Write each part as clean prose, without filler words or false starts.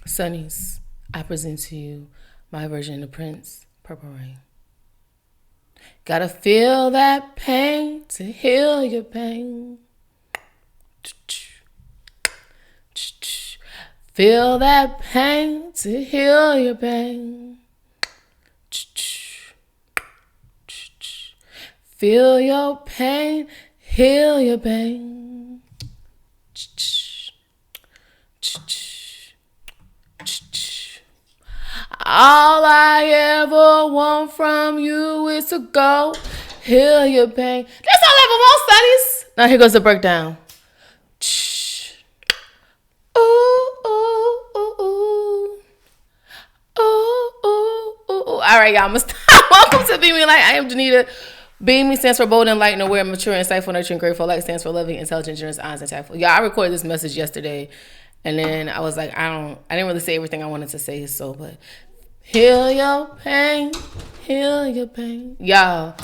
Sunnies, I present to you my version of Prince, Purple Rain. Gotta feel that pain to heal your pain. Feel that pain to heal your pain. Feel your pain, heal your pain. All I ever want from you is to go heal your pain. That's all I ever want, Sunnies. Now here goes the breakdown. Ooh, ooh, ooh, ooh. Ooh, ooh, ooh, ooh. All right, y'all. I'm gonna stop. Welcome to Be Me Light. I am Janita. Be Me stands for bold, enlightened, aware, mature, insightful, nurturing, grateful. Light stands for loving, intelligent, generous, honest, and tactful. Yeah, I recorded this message yesterday, and then I was like, I didn't really say everything I wanted to say. So, but heal your pain, heal your pain, y'all.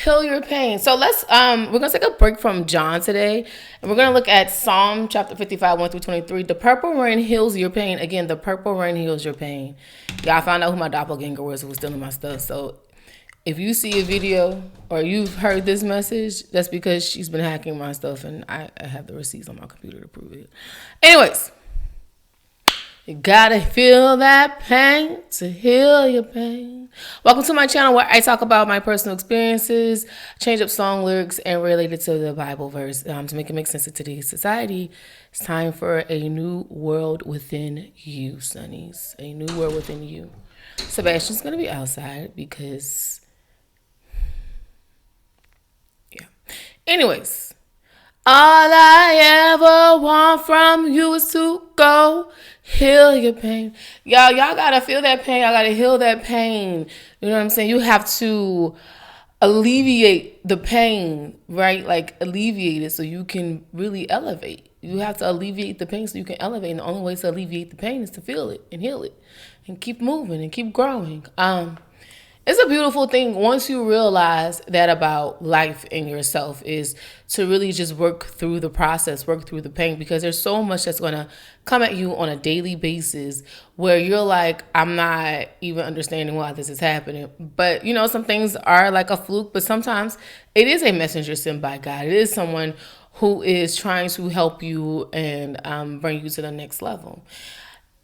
Heal your pain. So we're gonna take a break from John today, and we're gonna look at Psalm chapter 55, 1 through 23. The purple rain heals your pain. Again, the purple rain heals your pain. Y'all, I found out who my doppelganger was who was stealing my stuff. So if you see a video or you've heard this message, that's because she's been hacking my stuff, and I have the receipts on my computer to prove it. Anyways, you gotta feel that pain to heal your pain. Welcome to my channel where I talk about my personal experiences, change up song lyrics, and relate it to the Bible verse to make it make sense of today's society. It's time for a new world within you, Sunnies. A new world within you. Sebastian's gonna be outside because, yeah. Anyways, all I ever want from you is to go heal your pain. Y'all gotta feel that pain. Y'all gotta heal that pain. You know what I'm saying? You have to alleviate the pain, right? Like alleviate it so you can really elevate. You have to alleviate the pain so you can elevate. And the only way to alleviate the pain is to feel it and heal it and keep moving and keep growing. It's a beautiful thing once you realize that about life and yourself is to really just work through the process, work through the pain, because there's so much that's going to come at you on a daily basis where you're like, I'm not even understanding why this is happening. But, you know, some things are like a fluke, but sometimes it is a messenger sent by God. It is someone who is trying to help you and bring you to the next level.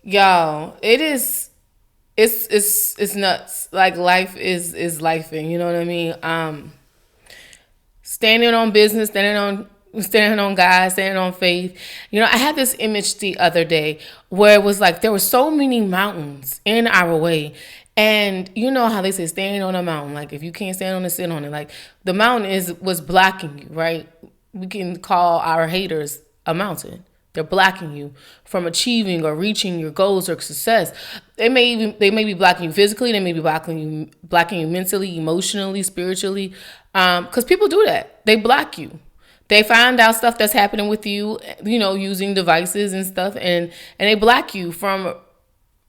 Y'all, it's nuts. Like life is life, and you know what I mean? Standing on business, standing on God, standing on faith. You know, I had this image the other day where it was like there were so many mountains in our way. And you know how they say stand on a mountain. Like if you can't stand on it, sit on it. Like the mountain was blocking you, right? We can call our haters a mountain. They're blocking you from achieving or reaching your goals or success. They may be blocking you physically. They may be blocking you mentally, emotionally, spiritually. Because people do that. They block you. They find out stuff that's happening with you, you know, using devices and stuff, and they block you from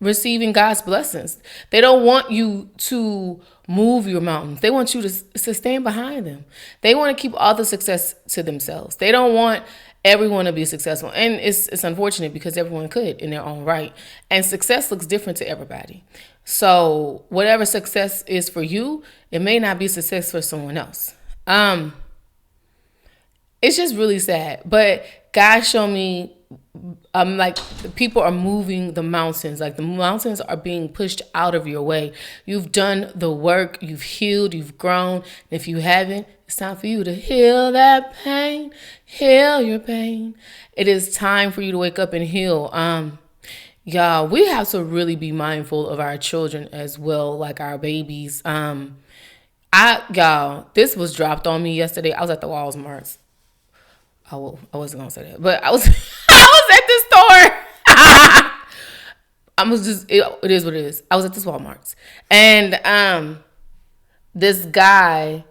receiving God's blessings. They don't want you to move your mountains. They want you to stand behind them. They want to keep all the success to themselves. They don't want everyone to be successful. And it's unfortunate because everyone could in their own right. And success looks different to everybody. So whatever success is for you, it may not be success for someone else. It's just really sad. But God showed me like the people are moving the mountains. Like the mountains are being pushed out of your way. You've done the work. You've healed. You've grown. And if you haven't, it's time for you to heal that pain. Heal your pain. It is time for you to wake up and heal. Y'all, we have to really be mindful of our children as well, like our babies. Y'all, this was dropped on me yesterday. I was at the Walmart. I wasn't gonna say that, but I was I was at the store. It is what it is. I was at this Walmart, and this guy,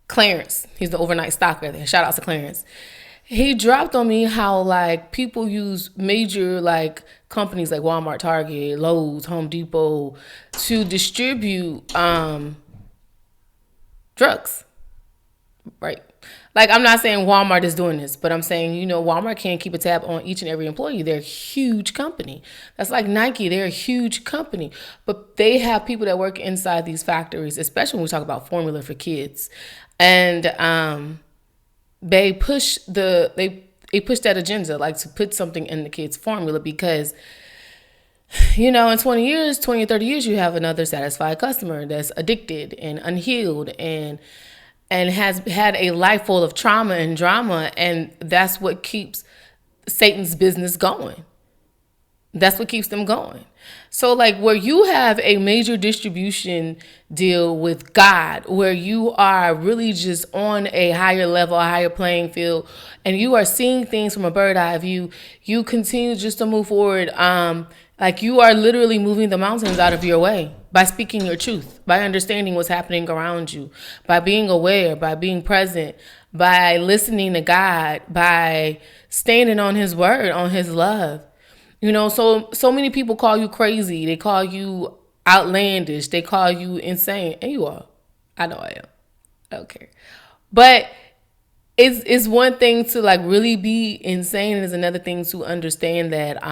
Clarence, he's the overnight stocker there. Shout out to Clarence. He dropped on me how like people use major like companies like Walmart, Target, Lowe's, Home Depot to distribute drugs, right? Like, I'm not saying Walmart is doing this, but I'm saying, Walmart can't keep a tab on each and every employee. They're a huge company. That's like Nike. They're a huge company. But they have people that work inside these factories, especially when we talk about formula for kids. And they push they push that agenda, like to put something in the kids' formula because, in 20 or 30 years, you have another satisfied customer that's addicted and unhealed and has had a life full of trauma and drama. And that's what keeps Satan's business going. That's what keeps them going. So like where you have a major distribution deal with God, where you are really just on a higher level, a higher playing field, and you are seeing things from a bird eye view, you continue just to move forward. Like you are literally moving the mountains out of your way by speaking your truth, by understanding what's happening around you, by being aware, by being present, by listening to God, by standing on his word, on his love. So many people call you crazy. They call you outlandish. They call you insane. And you are. I know I am. I don't care. But it's one thing to like really be insane, and it's another thing to understand that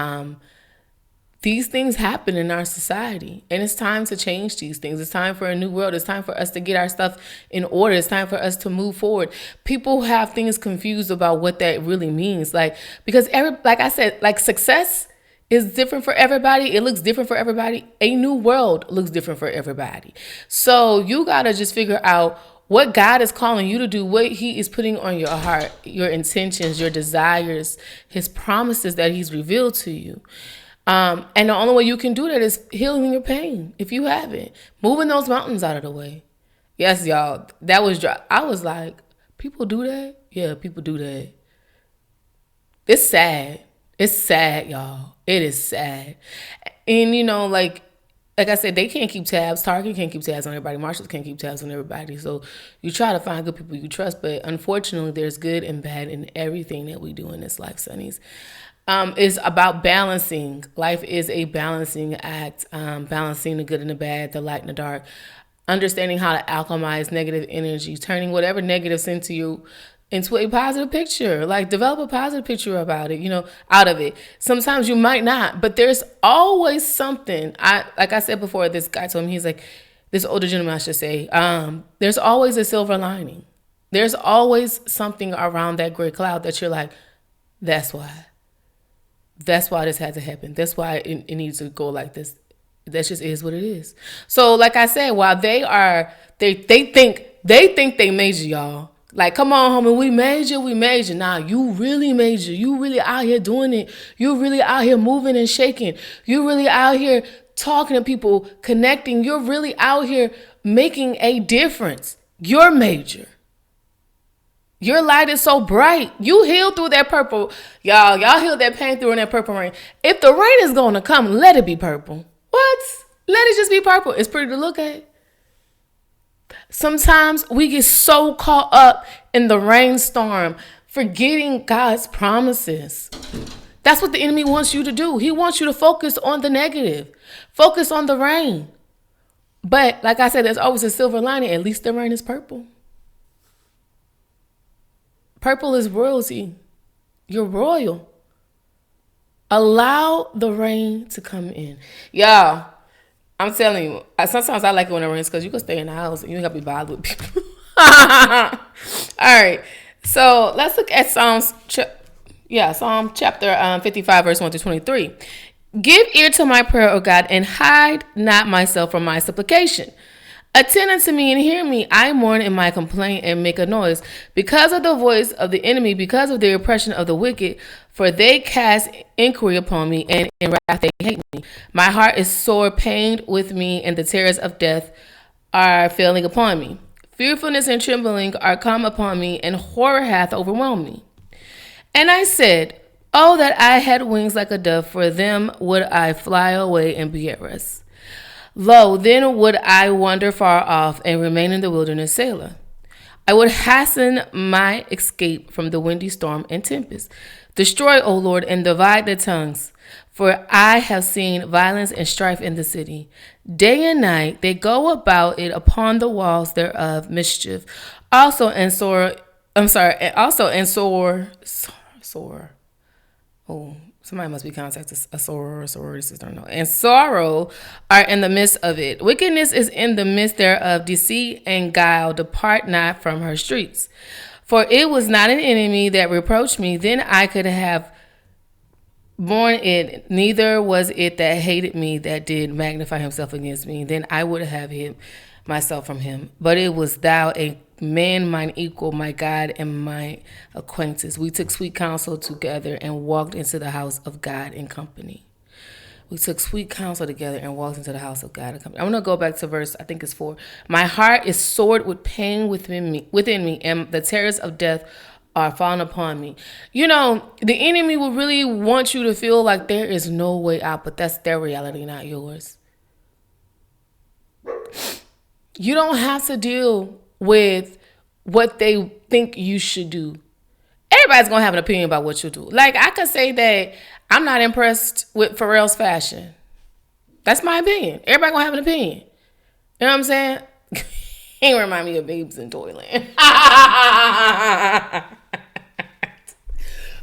these things happen in our society, and it's time to change these things. It's time for a new world. It's time for us to get our stuff in order. It's time for us to move forward. People have things confused about what that really means. Because like I said, like success is different for everybody. It looks different for everybody. A new world looks different for everybody. So you got to just figure out what God is calling you to do, what he is putting on your heart, your intentions, your desires, his promises that he's revealed to you. And the only way you can do that is healing your pain. If you haven't, moving those mountains out of the way. Yes, y'all, that was dry. I was like, people do that? Yeah, people do that. It's sad. It's sad, y'all. It is sad. And, like I said, they can't keep tabs. Target can't keep tabs on everybody. Marshalls can't keep tabs on everybody. So you try to find good people you trust. But unfortunately, there's good and bad in everything that we do in this life, Sunnies. It's about balancing. Life is a balancing act, balancing the good and the bad, the light and the dark, understanding how to alchemize negative energy, turning whatever negatives into a positive picture. Like develop a positive picture about it, out of it. Sometimes you might not, but there's always something. Like I said before, this guy told me, he's like, this older gentleman, I should say, there's always a silver lining. There's always something around that gray cloud that you're like, that's why this had to happen. That's why it needs to go like this. That just is what it is. So like I said, while they think they major, y'all. Like, come on, homie, we major. Nah, you really major. You really out here doing it. You really out here moving and shaking. You really out here talking to people, connecting. You're really out here making a difference. You're major. Your light is so bright. You healed through that purple. Y'all healed that pain through in that purple rain. If the rain is going to come, let it be purple. What? Let it just be purple. It's pretty to look at. Sometimes we get so caught up in the rainstorm, forgetting God's promises. That's what the enemy wants you to do. He wants you to focus on the negative. Focus on the rain. But like I said, there's always a silver lining. At least the rain is purple. Purple is royalty. You're royal. Allow the rain to come in. Y'all, I'm telling you, sometimes I like it when it rains because you can stay in the house and you ain't got to be bothered with people. All right. So let's look at Psalm chapter 55, verse 1 to 23. Give ear to my prayer, O God, and hide not myself from my supplication. Attend unto me and hear me. I mourn in my complaint and make a noise because of the voice of the enemy, because of the oppression of the wicked. For they cast inquiry upon me, and in wrath they hate me. My heart is sore pained with me, and the terrors of death are failing upon me. Fearfulness and trembling are come upon me, and horror hath overwhelmed me. And I said, oh, that I had wings like a dove, for them would I fly away and be at rest. Lo, then would I wander far off and remain in the wilderness, Selah. I would hasten my escape from the windy storm and tempest. Destroy, O Lord, and divide the tongues, for I have seen violence and strife in the city. Day and night they go about it upon the walls thereof, mischief. Also and sore I'm sorry. And also in sore. Oh, somebody must be contacting a soror or sorority sister. No. And sorrow are in the midst of it. Wickedness is in the midst thereof. Deceit and guile depart not from her streets. For it was not an enemy that reproached me. Then I could have borne it. Neither was it that hated me that did magnify himself against me. Then I would have hid myself from him. But it was thou, a man mine equal, my God and my acquaintance. We took sweet counsel together and walked into the house of God in company. We took sweet counsel together and walked into the house of God in company. I'm going to go back to verse, I think it's 4. My heart is sore with pain within me, and the terrors of death are fallen upon me. You know, the enemy will really want you to feel like there is no way out, but that's their reality, not yours. You don't have to deal with what they think you should do. Everybody's going to have an opinion about what you do. Like, I could say that I'm not impressed with Pharrell's fashion. That's my opinion. Everybody going to have an opinion. You know what I'm saying? He remind me of Babes in Toyland.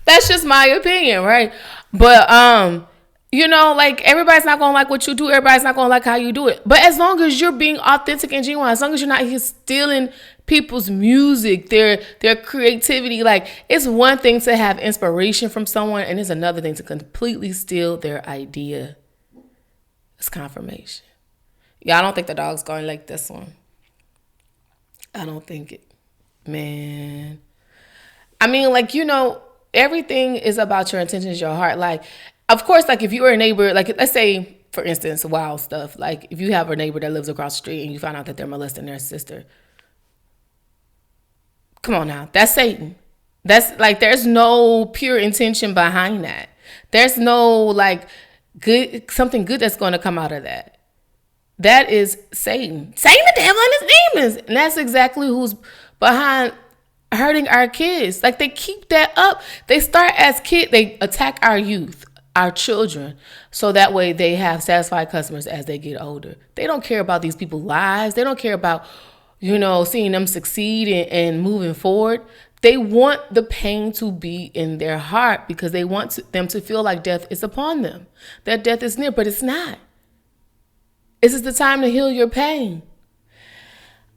That's just my opinion, right? But, you know, like, everybody's not going to like what you do. Everybody's not going to like how you do it. But as long as you're being authentic and genuine, as long as you're not here stealing people's music, their creativity, like, it's one thing to have inspiration from someone, and it's another thing to completely steal their idea. It's confirmation. Yeah, I don't think the dog's going to like this one. I don't think it. Man. I mean, like, you know, everything is about your intentions, your heart. Like, of course, like, if you were a neighbor, like, let's say, for instance, wild stuff. Like, if you have a neighbor that lives across the street and you find out that they're molesting their sister. Come on now. That's Satan. That's, like, there's no pure intention behind that. There's no, like, something good that's going to come out of that. That is Satan. Satan, the devil, and his demons. And that's exactly who's behind hurting our kids. Like, they keep that up. They start as kids. They attack our youth, our children, so that way they have satisfied customers as they get older. They don't care about these people's lives. They don't care about, you know, seeing them succeed and moving forward. They want the pain to be in their heart because they want them to feel like death is upon them, that death is near, but it's not. This is the time to heal your pain.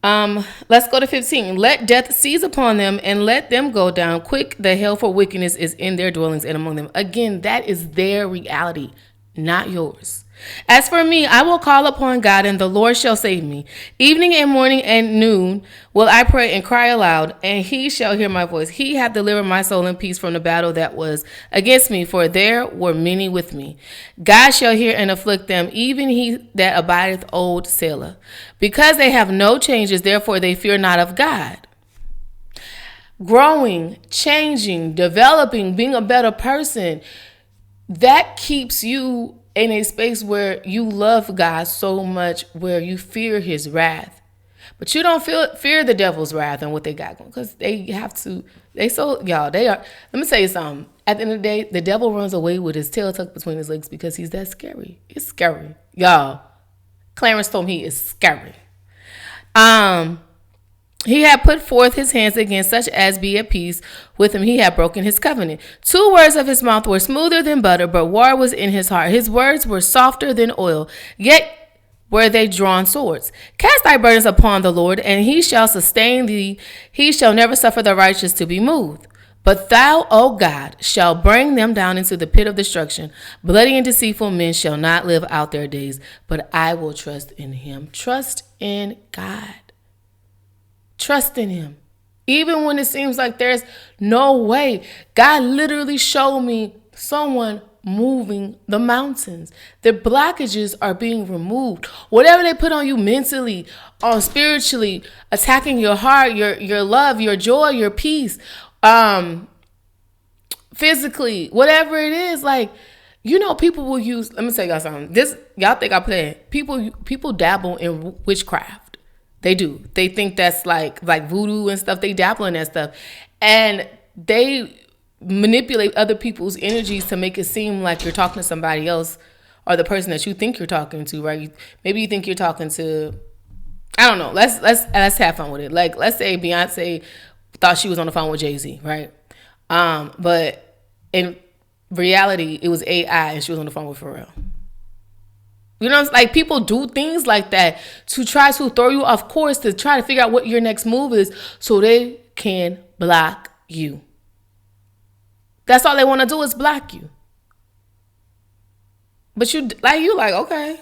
Let's go to 15. Let death seize upon them and let them go down quick. The hell for wickedness is in their dwellings and among them. Again, that is their reality, not yours. As for me, I will call upon God, and the Lord shall save me. Evening and morning and noon will I pray and cry aloud, and he shall hear my voice. He hath delivered my soul in peace from the battle that was against me, for there were many with me. God shall hear and afflict them, even he that abideth old Selah. Because they have no changes, therefore they fear not of God. Growing, changing, developing, being a better person, that keeps you in a space where you love God so much, where you fear his wrath. But you don't fear the devil's wrath and what they got going, because they have to. They are. Let me tell you something. At the end of the day, the devil runs away with his tail tucked between his legs because he's that scary. It's scary. Y'all, Clarence told me he is scary. He had put forth his hands against such as be at peace with him. He had broken his covenant. 2 words of his mouth were smoother than butter, but war was in his heart. His words were softer than oil, yet were they drawn swords. Cast thy burdens upon the Lord, and he shall sustain thee. He shall never suffer the righteous to be moved. But thou, O God, shall bring them down into the pit of destruction. Bloody and deceitful men shall not live out their days, but I will trust in him. Trust in God. Trust in him. Even when it seems like there's no way. God literally showed me someone moving the mountains. The blockages are being removed. Whatever they put on you mentally or spiritually, attacking your heart, your love, your joy, your peace, physically, whatever it is, like, you know, people will use, let me tell y'all something. Y'all think I play. People dabble in witchcraft. They do. They think that's like voodoo and stuff. They dabble in that stuff. And they manipulate other people's energies to make it seem like you're talking to somebody else or the person that you think you're talking to, right? Maybe you think you're talking to, I don't know. Let's have fun with it. Like, let's say Beyonce thought she was on the phone with Jay-Z, right? But in reality, it was AI and she was on the phone with Pharrell. You know, it's like people do things like that to try to throw you off course, to try to figure out what your next move is so they can block you. That's all they want to do is block you. But you like, okay.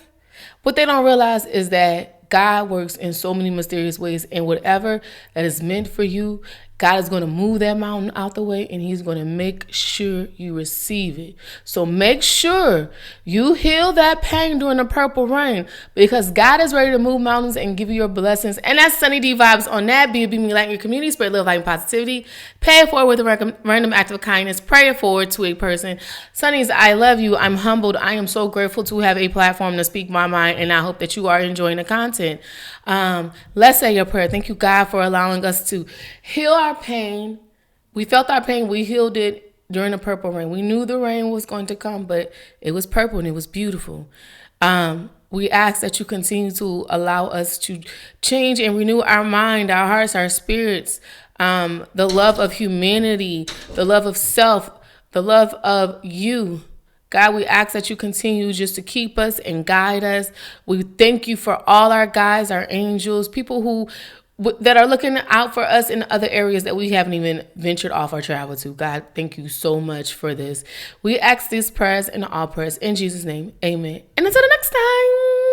What they don't realize is that God works in so many mysterious ways, and whatever that is meant for you, God is going to move that mountain out the way, and he's going to make sure you receive it. So make sure you heal that pain during the purple rain, because God is ready to move mountains and give you your blessings. And that's Sunny D vibes on that. Be me light in your community, spread love, light, and positivity. Pay it forward with a random act of kindness. Pray it forward to a person. Sunnies, I love you. I'm humbled. I am so grateful to have a platform to speak my mind, and I hope that you are enjoying the content. Let's say your prayer. Thank you, God, for allowing us to heal our pain. We felt our pain. We healed it during the purple rain. We knew the rain was going to come, but it was purple and it was beautiful. We ask that you continue to allow us to change and renew our mind, our hearts, our spirits, the love of humanity, the love of self, the love of you. God, we ask that you continue just to keep us and guide us. We thank you for all our guides, our angels, people who that are looking out for us in other areas that we haven't even ventured off or traveled to. God, thank you so much for this. We ask these prayers and all prayers in Jesus' name. Amen. And until the next time.